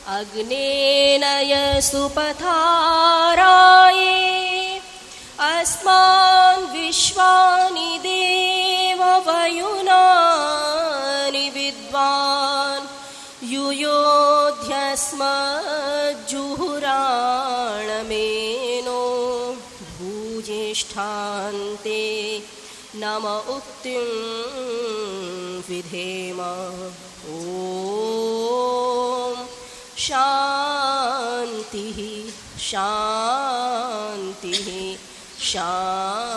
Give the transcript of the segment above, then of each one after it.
अग्नेनय सुपथाराये अस्मान् विश्वानि देववयुनानि विद्वान् युयोध्यस्मज्जुहुराणमेनो भूज्येष्ठान्ते नम उक्तिं विधेम। ॐ शान्तिः शान्तिः शान्तिः।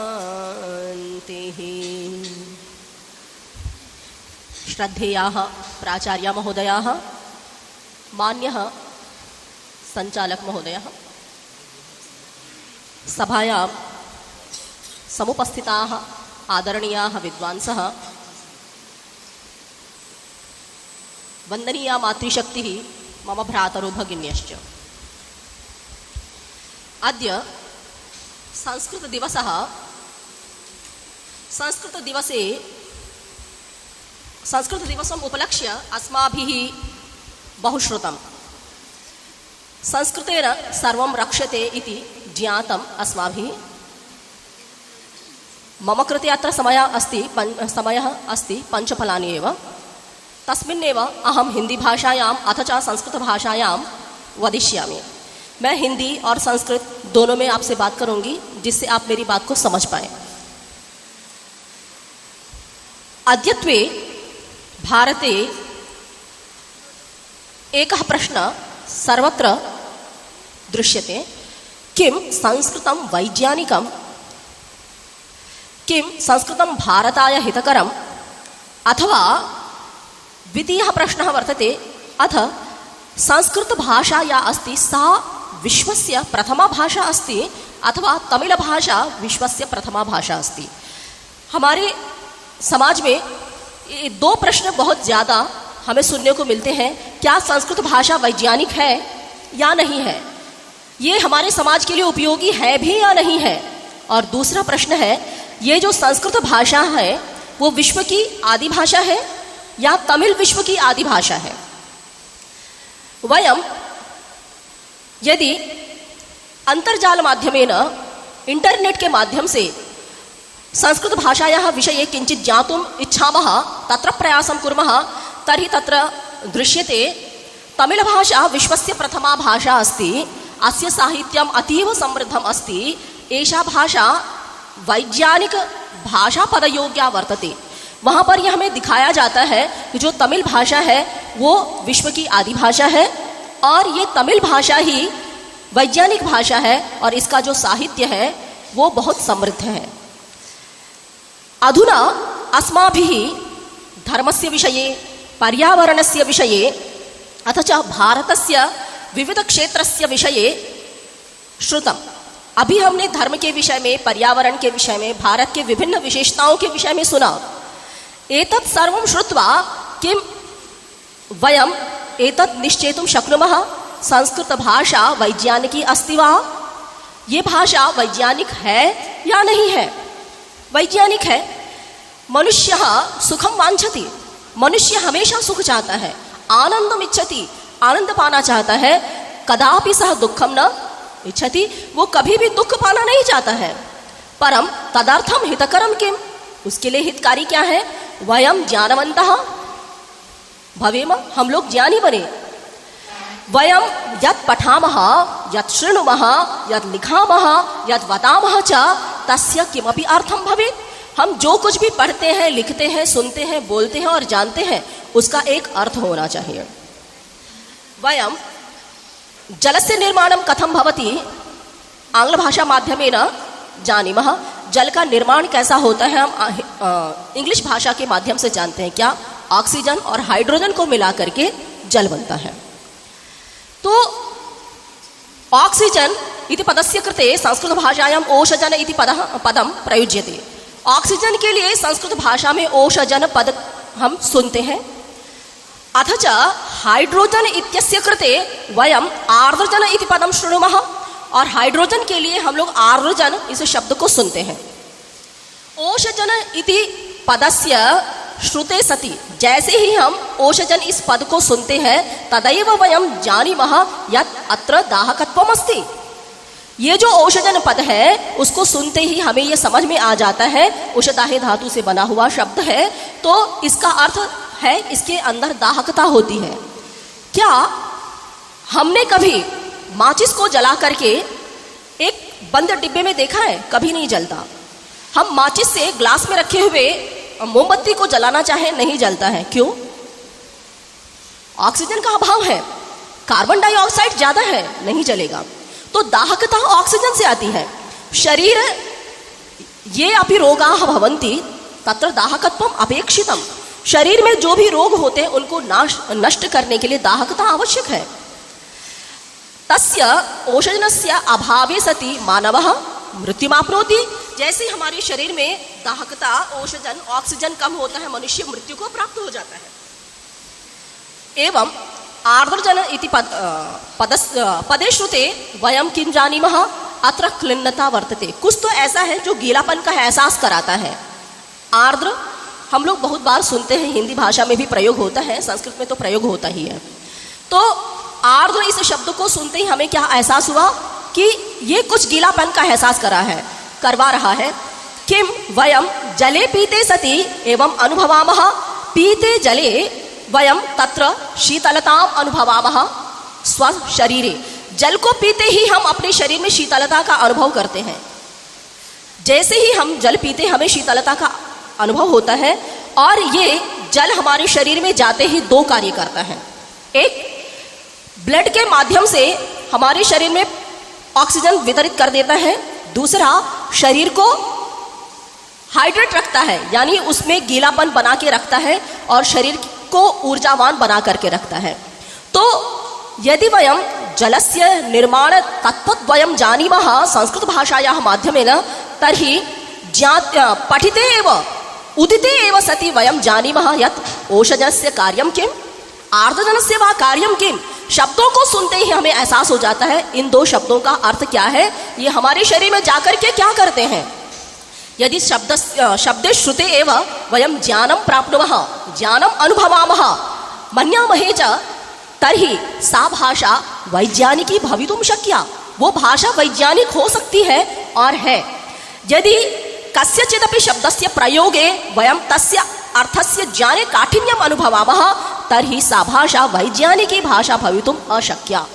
श्रद्धेयाः प्राचार्य महोदयाः, मान्यः संचालक महोदयः, सभायां समुपस्थिताः आदरणीयाः विद्वांसः, वन्दनीया मातृशक्तिः मम भ्रातरो भगिन्यश्च। अद्य संस्कृतदिवसः। संस्कृतदिवसम् उपलक्ष्य अस्माभिः बहुश्रुतं। संस्कृतेन सर्वं रक्ष्यते इति ज्ञातम् अस्माभिः। मम कृते अत्र समयः अस्ति पञ्चफलानि एव। तस्मिन्नेव अहं हिंदीभाषायाम् अथ च संस्कृतभाषायां वदिष्यामि। मैं हिंदी और संस्कृत दोनों में आपसे बात करूंगी, जिससे आप मेरी बात को समझ पाएं। अद्यत्वे भारते एकः प्रश्नः सर्वत्र दृश्यते। किं संस्कृतं वैज्ञानिकं? किं संस्कृतं भारताय हितकरम्? अथवा द्वितीयः प्रश्नः वर्तते, अथ संस्कृतभाषा या अस्ति सा विश्वस्य प्रथमा भाषा अस्ति अथवा तमिलभाषा विश्वस्य प्रथमा भाषा अस्ति? हमारे समाज में ये दो प्रश्न बहुत ज़्यादा हमें सुनने को मिलते हैं। क्या संस्कृत भाषा वैज्ञानिक है या नहीं है? ये हमारे समाज के लिए उपयोगी है भी या नहीं है? और दूसरा प्रश्न है, ये जो संस्कृत भाषा है वो विश्व की आदि भाषा है या तमिल विश्व की आदि भाषा है? वयं यदि अंतर्जाल माध्यमेन इंटरनेट के माध्यम से संस्कृत भाषायाः विषये किंचित् ज्ञातुम् इच्छामः, तत्र प्रयासं कुर्मः, तर्हि तत्र दृश्यते तमिलभाषा विश्वस्य प्रथमा भाषा अस्ति। अस्य साहित्यम् अतीव समृद्धम् अस्ति। एषा भाषा वैज्ञानिक भाषा पदयोग्या वर्तते। वहाँ पर यह हमें दिखाया जाता है कि जो तमिल भाषा है वो विश्व की आदि भाषा है और ये तमिल भाषा ही वैज्ञानिक भाषा है और इसका जो साहित्य है वो बहुत समृद्ध है। अधुना अस्माभिः धर्मस्य विषये, पर्यावरणस्य विषये अथ च भारतस्य विविध क्षेत्रस्य विषये श्रुतम्। अभी हमने धर्म के विषय में, पर्यावरण के विषय में, भारत के विभिन्न विशेषताओं के विषय में सुना। एतत् सर्वं श्रुत्वा किं वयम् एतत् निश्चेतुं शक्नुमः संस्कृतभाषा वैज्ञानिकी अस्ति वा? ये भाषा वैज्ञानिक है या नहीं है? वैज्ञानिक है। मनुष्यः सुखं वांछति। मनुष्य हमेशा सुख चाहता है, आनंदम इच्छति, आनंद पाना चाहता है। कदापि सह दुखम न इच्छति, वो कभी भी दुख पाना नहीं चाहता है। परम तदर्थम हितकरम किम? उसके लिए हितकारी क्या है? वयम ज्ञानवन्तः भवेम, हम लोग ज्ञानी बने। वयम यत् पठामः, यत् शृणुमः, यत् लिखामः, यत् वदामः च तस्य किमपि अर्थं भवेत्। हम जो कुछ भी पढ़ते हैं, लिखते हैं, सुनते हैं, बोलते हैं और जानते हैं, उसका एक अर्थ होना चाहिए। वयम जलस्य निर्माणं कथं भवति आंग्ल भाषा माध्यमेन जानीमः। जल का निर्माण कैसा होता है हम इंग्लिश भाषा के माध्यम से जानते हैं। क्या? ऑक्सीजन और हाइड्रोजन को मिला करके जल बनता है। तो ऑक्सीजन इति पदस्य कृते संस्कृत भाषायां ओषजन इति पदं प्रयुज्यते। ऑक्सीजन के लिए संस्कृत भाषा में ओषजन पद हम सुनते हैं। अथ च हाइड्रोजन इत्यस्य कृते वयम आर्द्रजन इति पदं शृणुमः और हाइड्रोजन के लिए हम लोग आर्द्रजन इस शब्द को सुनते हैं। ओषजन इति पदस्य श्रुते सति, जैसे ही हम ओषजन इस पद को सुनते हैं, तदैव वयम जानीमः यत् अत्र दाहकत्वम् अस्ति। ये जो ओषजन पद है उसको सुनते ही हमें ये समझ में आ जाता है, उषदाहे धातु से बना हुआ शब्द है, तो इसका अर्थ है इसके अंदर दाहकता होती है। क्या हमने कभी माचिस को जला करके एक बंद डिब्बे में देखा है? कभी नहीं जलता। हम माचिस से ग्लास में रखे हुए मोमबत्ती को जलाना चाहे नहीं जलता है। क्यों? ऑक्सीजन का अभाव है, कार्बन डाइऑक्साइड ज्यादा है, नहीं जलेगा। तो दाहकता ऑक्सीजन से आती है। शरीर ये अपि रोगाः भवन्ति तत्र दाहकत्वम् अपेक्षितम्। शरीर में जो भी रोग होते हैं उनको नष्ट करने के लिए दाहकता आवश्यक है। तस्य ओषजनस्य अभावे सति मानवः मृत्युमाप्नोति। जैसे हमारे शरीर में दाहकता, ओषजन, ऑक्सीजन कम होता है, मनुष्य मृत्यु को प्राप्त हो जाता है। एवं आर्द्रजन इति पदे श्रुते वयम किं जानीमः अत्र क्लिन्नता वर्तते। कुछ तो ऐसा है जो गीलापन का एहसास कराता है। आर्द्र हम लोग बहुत बार सुनते हैं, हिंदी भाषा में भी प्रयोग होता है, संस्कृत में तो प्रयोग होता ही है। तो आर्द्र इस शब्द को सुनते ही हमें क्या एहसास हुआ कि ये कुछ गीलापन का एहसास करवा रहा है। किम वयम जले पीते सति एवं अनुभवामः पीते जले वयम तत्र शीतलताम अनुभवामः स्वशरीरे। जल को पीते ही हम अपने शरीर में शीतलता का अनुभव करते हैं। जैसे ही हम जल पीते हमें शीतलता का अनुभव होता है, और ये जल हमारे शरीर में जाते ही दो कार्य करता है। एक, ब्लड के माध्यम से हमारे शरीर में ऑक्सीजन वितरित कर देता है। दूसरा, शरीर को हाइड्रेट रखता है, यानी उसमें गीलापन बना के रखता है और शरीर को ऊर्जावान बना करके रखता है। तो यदि वयम जलस्य निर्माण तत्त्वद्वयं जानीमः संस्कृत भाषायाः माध्यमेन, तर्हि पठिते एव उदिते एव सति वयं जानीमः यत् ओषजनस्य कार्यं किम् आर्द्रजनस्य वा कार्यं किम्। शब्दों को सुनते ही हमें एहसास हो जाता है इन दो शब्दों का अर्थ क्या है, ये हमारे शरीर में जाकर के क्या करते हैं। यदि शब्दे श्रुते एव वयम ज्ञानं प्राप्नुमः, ज्ञानम् अनुभवामः, मन्यामहे च, तर्हि सा भाषा वैज्ञानिकी भवितुं शक्या। वो भाषा वैज्ञानिक हो सकती है और है। यदि कस्यचिदपि शब्दस्य प्रयोगे वयम तस्य अर्थस्य ज्ञाने काठिन्यम् अनुभवामः, तर्हि सा भाषा वैज्ञानिकी भाषा भवितुम् अशक्या।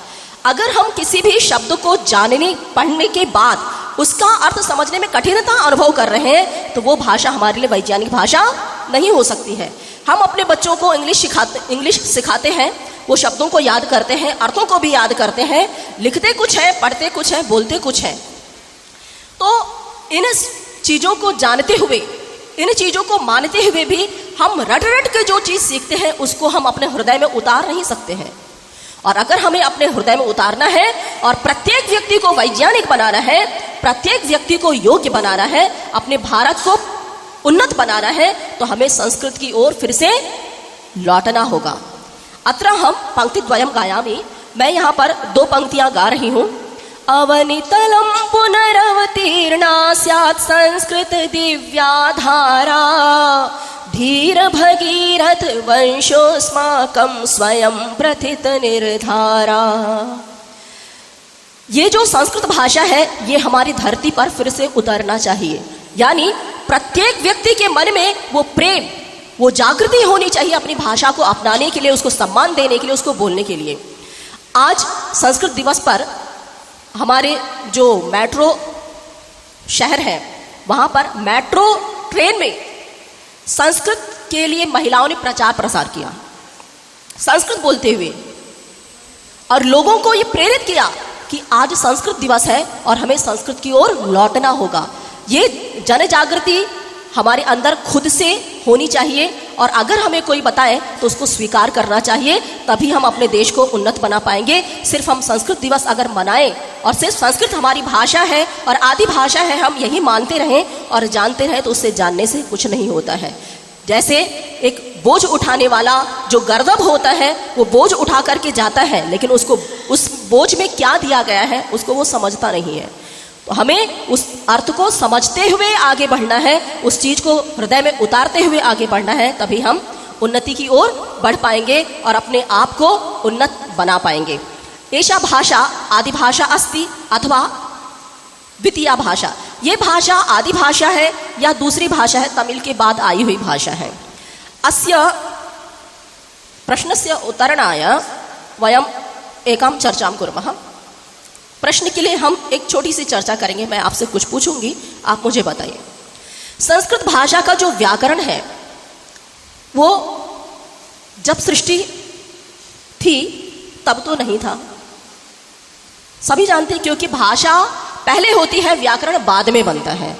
अगर हम किसी भी शब्द को जानने पढ़ने के बाद उसका अर्थ समझने में कठिनता अनुभव कर रहे हैं, तो वो भाषा हमारे लिए वैज्ञानिक भाषा नहीं हो सकती है। हम अपने बच्चों को इंग्लिश सिखाते हैं, वो शब्दों को याद करते हैं, अर्थों को भी याद करते हैं, लिखते कुछ है, पढ़ते कुछ है, बोलते कुछ है। तो इन चीज़ों को जानते हुए, इन चीज़ों को मानते हुए भी हम रट के जो चीज़ सीखते हैं उसको हम अपने हृदय में उतार नहीं सकते हैं। और अगर हमें अपने हृदय में उतारना है और प्रत्येक व्यक्ति को वैज्ञानिक बनाना है, प्रत्येक व्यक्ति को योग्य बनाना है, अपने भारत को उन्नत बनाना है, तो हमें संस्कृत की ओर फिर से लौटना होगा। अत्र हम पंक्तिद्वयं गायामि। मैं यहाँ पर दो पंक्तियाँ गा रही हूँ। अवनितलं पुनरवतीर्णा स्यात् संस्कृत दिव्याधारा, धीर भगीरथ वंशोऽस्माकं स्वयं प्रथित निर्धारा। ये जो संस्कृत भाषा है ये हमारी धरती पर फिर से उतरना चाहिए। यानी प्रत्येक व्यक्ति के मन में वो प्रेम, वो जागृति होनी चाहिए अपनी भाषा को अपनाने के लिए, उसको सम्मान देने के लिए, उसको बोलने के लिए। आज संस्कृत दिवस पर हमारे जो मेट्रो शहर है वहाँ पर मेट्रो ट्रेन में संस्कृत के लिए महिलाओं ने प्रचार प्रसार किया, संस्कृत बोलते हुए, और लोगों को ये प्रेरित किया कि आज संस्कृत दिवस है और हमें संस्कृत की ओर लौटना होगा। ये जन जागृति हमारे अंदर खुद से होनी चाहिए, और अगर हमें कोई बताए तो उसको स्वीकार करना चाहिए, तभी हम अपने देश को उन्नत बना पाएंगे। सिर्फ हम संस्कृत दिवस अगर मनाएं और सिर्फ संस्कृत हमारी भाषा है और आदि भाषा है हम यही मानते रहें और जानते रहें, तो उससे जानने से कुछ नहीं होता है। जैसे एक बोझ उठाने वाला जो गर्दभ होता है वो बोझ उठा करके जाता है, लेकिन उसको उस बोझ में क्या दिया गया है उसको वो समझता नहीं है। तो तो हमें उस अर्थ को समझते हुए आगे बढ़ना है, उस चीज को हृदय में उतारते हुए आगे बढ़ना है, तभी हम उन्नति की ओर बढ़ पाएंगे और अपने आप को उन्नत बना पाएंगे। एषा भाषा आदि भाषा अस्ति अथवा द्वितीया भाषा। ये भाषा आदि भाषा है या दूसरी भाषा है, तमिल के बाद आई हुई भाषा है। अस्य प्रश्नस्य उत्तरणाय वयम् एकां चर्चां कुर्मः। प्रश्न के लिए हम एक छोटी सी चर्चा करेंगे। मैं आपसे कुछ पूछूंगी, आप मुझे बताइए। संस्कृत भाषा का जो व्याकरण है वो जब सृष्टि थी तब तो नहीं था, सभी जानते हैं, क्योंकि भाषा पहले होती है, व्याकरण बाद में बनता है।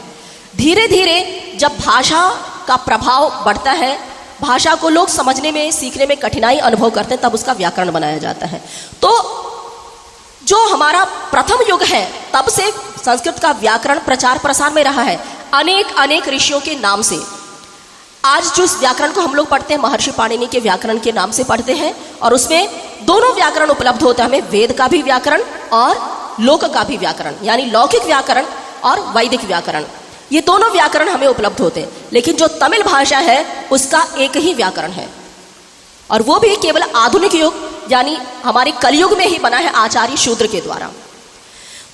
धीरे धीरे जब भाषा का प्रभाव बढ़ता है, भाषा को लोग समझने में सीखने में कठिनाई अनुभव करते हैं, तब उसका व्याकरण बनाया जाता है। तो जो हमारा प्रथम युग है तब से संस्कृत का व्याकरण प्रचार प्रसार में रहा है, अनेक अनेक ऋषियों के नाम से। आज जो इस व्याकरण को हम लोग पढ़ते हैं महर्षि पाणिनि के व्याकरण के नाम से पढ़ते हैं, और उसमें दोनों व्याकरण उपलब्ध होता है हमें, वेद का भी व्याकरण और लोक का भी व्याकरण, यानी लौकिक व्याकरण और वैदिक व्याकरण, ये दोनों व्याकरण हमें उपलब्ध होते हैं। लेकिन जो तमिल भाषा है उसका एक ही व्याकरण है, और वो भी केवल आधुनिक युग यानी हमारे कलयुग में ही बना है आचार्य शूद्र के द्वारा।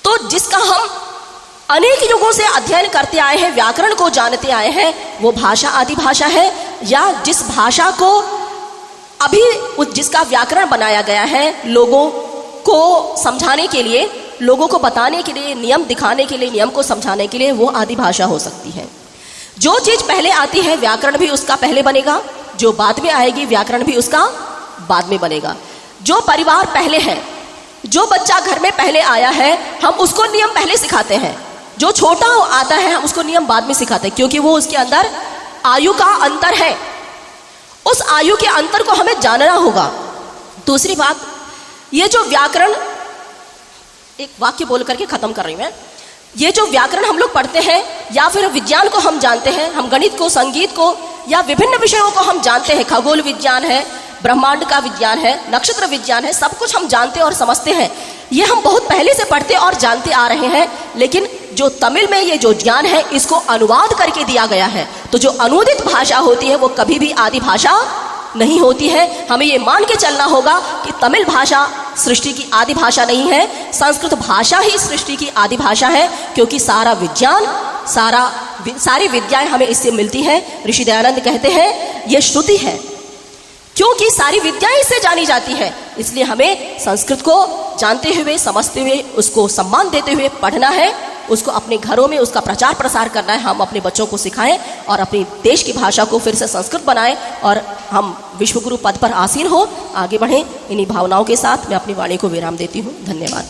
तो जिसका हम अनेक युगों से अध्ययन करते आए हैं, व्याकरण को जानते आए हैं, वो भाषा आदि भाषा है। या जिस भाषा को अभी जिसका व्याकरण बनाया गया है लोगों को समझाने के लिए, लोगों को बताने के लिए, नियम दिखाने के लिए, नियम को समझाने के लिए, वो आदि भाषा हो सकती है। जो चीज पहले आती है व्याकरण भी उसका पहले बनेगा, जो बाद में आएगी व्याकरण भी उसका बाद में बनेगा। जो परिवार पहले है, जो बच्चा घर में पहले आया है, हम उसको नियम पहले सिखाते हैं। जो छोटा आता है हम उसको नियम बाद में सिखाते हैं, क्योंकि वो उसके अंदर आयु का अंतर है। उस आयु के अंतर को हमें जानना होगा। दूसरी बात, ये जो व्याकरण, एक वाक्य बोल करके खत्म कर रही हूं मैं, ये जो व्याकरण हम लोग पढ़ते हैं या फिर विज्ञान को हम जानते हैं, हम गणित को, संगीत को या विभिन्न विषयों को हम जानते हैं, खगोल विज्ञान है, ब्रह्मांड का विज्ञान है, नक्षत्र विज्ञान है, सब कुछ हम जानते और समझते हैं। ये हम बहुत पहले से पढ़ते और जानते आ रहे हैं। लेकिन जो तमिल में ये जो ज्ञान है इसको अनुवाद करके दिया गया है, तो जो अनुदित भाषा होती है वो कभी भी आदि भाषा नहीं होती है। हमें ये मान के चलना होगा कि तमिल भाषा सृष्टि की आदि भाषा नहीं है, संस्कृत भाषा ही सृष्टि की आदि भाषा है, क्योंकि सारा विज्ञान, सारी विद्याएं हमें इससे मिलती हैं। ऋषि दयानंद कहते हैं ये श्रुति है, क्योंकि सारी विद्याएं इससे जानी जाती है। इसलिए हमें संस्कृत को जानते हुए, समझते हुए, उसको सम्मान देते हुए पढ़ना है, उसको अपने घरों में उसका प्रचार प्रसार करना है। हम अपने बच्चों को सिखाएं और अपनी देश की भाषा को फिर से संस्कृत बनाएं और हम विश्वगुरु पद पर आसीन हो, आगे बढ़ें। इन्हीं भावनाओं के साथ मैं अपनी वाणी को विराम देती हूँ। धन्यवाद।